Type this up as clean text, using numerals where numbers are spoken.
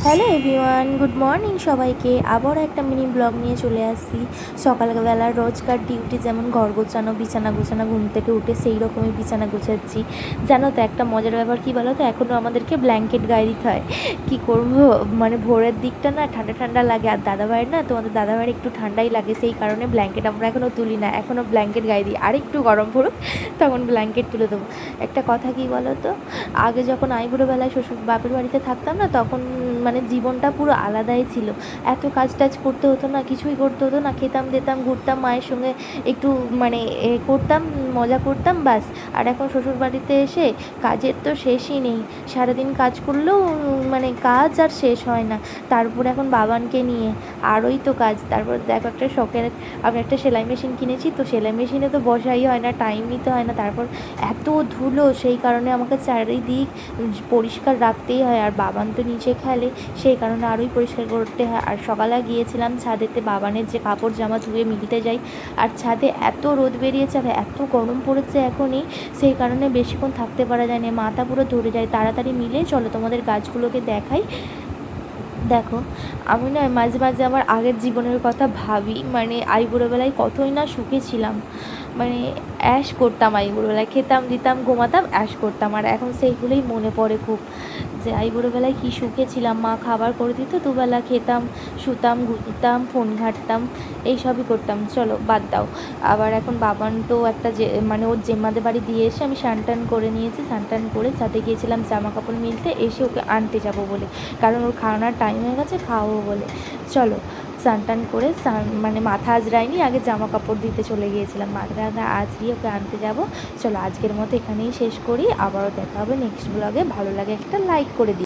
Hello everyone, good morning সবাইকে। আবারও একটা মিনি ব্লগ নিয়ে চলে আসছি। সকালবেলা রোজকার ডিউটি যেমন ঘর গোছানো, বিছানা গোছানো, ঘুম থেকে উঠে সেই রকমই বিছানা গোছাচ্ছি। জানো তো একটা মজার ব্যাপার কী বলো তো, এখনও আমাদেরকে ব্ল্যাঙ্কেট গায়ে দিতে হয়। কী করবো, মানে ভোরের দিকটা না ঠান্ডা ঠান্ডা লাগে, আর দাদাভাইয়ের না, তোমাদের দাদাভাইয়ের একটু ঠান্ডাই লাগে, সেই কারণে ব্ল্যাঙ্কেট আমরা এখনও তুলি না, এখনও ব্ল্যাঙ্কেট গায়ে দিই। আর একটু গরম পড়ুক তখন ব্ল্যাঙ্কেট তুলে দেবো। একটা কথা কী বলো তো, আগে যখন আইবুড়োবেলায় শ্বশুর বাপের বাড়িতে থাকতাম না, তখন মানে জীবনটা পুরো আলাদাই ছিল। এত কাজ টাজ করতে হতো না, কিছুই করতে হতো না, খেতাম দিতাম, ঘুরতাম, মায়ের সঙ্গে একটু মানে করতাম, মজা করতাম, ব্যাস। আর এখন শ্বশুর বাড়িতে এসে কাজের তো শেষই নেই, সারাদিন কাজ করলেও মানে কাজ আর শেষ হয় না। তারপর এখন বাবানকে নিয়ে আরোই তো কাজ। তারপর দেখো একটা শখের, আমি একটা সেলাই মেশিন কিনেছি, তো সেলাই মেশিনে তো বসাই হয় না, টাইম নিতে হয় না। তারপর এত ধুলো, সেই কারণে আমাকে চারিদিক পরিষ্কার রাখতেই হয়। আর বাবান তো নিচে খেলে, সেই কারণে আরোই পরিষ্কার করতে হয়। আর সকালে গিয়েছিলাম ছাদেতে, বাবানের যে কাপড় জামা ধুয়ে মিলতে যাই, আর ছাদে এত রোদ বেরিয়েছে আর এত গরম পড়েছে এখনই, সেই কারণে বেশিক্ষণ থাকতে পারা যায় না, মাথা পুরো ধরে যায়। তাড়াতাড়ি মিলে চলো তোমাদের গাছগুলোকে দেখাই। দেখো, আমি না মাঝে মাঝে আমার আগের জীবনের কথা ভাবি, মানে আইবুড়োবেলায় কতই না সুখে ছিলাম। মানে অ্যাশ করতাম, আইবুড়োবেলায় খেতাম দিতাম ঘুমাতাম, অ্যাশ করতাম। আর এখন সেইগুলোই মনে পড়ে খুব, যে আইবুড়োবেলায় কী সুখে ছিলাম। মা খাবার করে দিত, দুবেলা খেতাম, শুতাম, ঘুরতাম, ফোন ঘাঁটতাম, এইসবই করতাম। চলো বাদ দাও। আবার এখন বাবান তো একটা যে মানে ওর জেম্মাদের বাড়ি দিয়ে এসে আমি স্নান টান করে নিয়েছি, স্নান টান করে ছাদে গিয়েছিলাম জামা কাপড় মিলতে, এসে ওকে আনতে যাব বলে, কারণ ওর খাওয়ানোর টাইম হয়ে গেছে, খাওয়াবো বলে। চলো স্নান টান করে মানে মাথা আজরাইনি, আগে জামা কাপড় দিতে চলে গিয়েছিলাম, মাথা আজরিয়ে ওকে আনতে যাব। চলো আজকের মতো এখানেই শেষ করি, আবারও দেখা হবে নেক্সট ব্লগে। ভালো লাগে একটা লাইক করে দিই।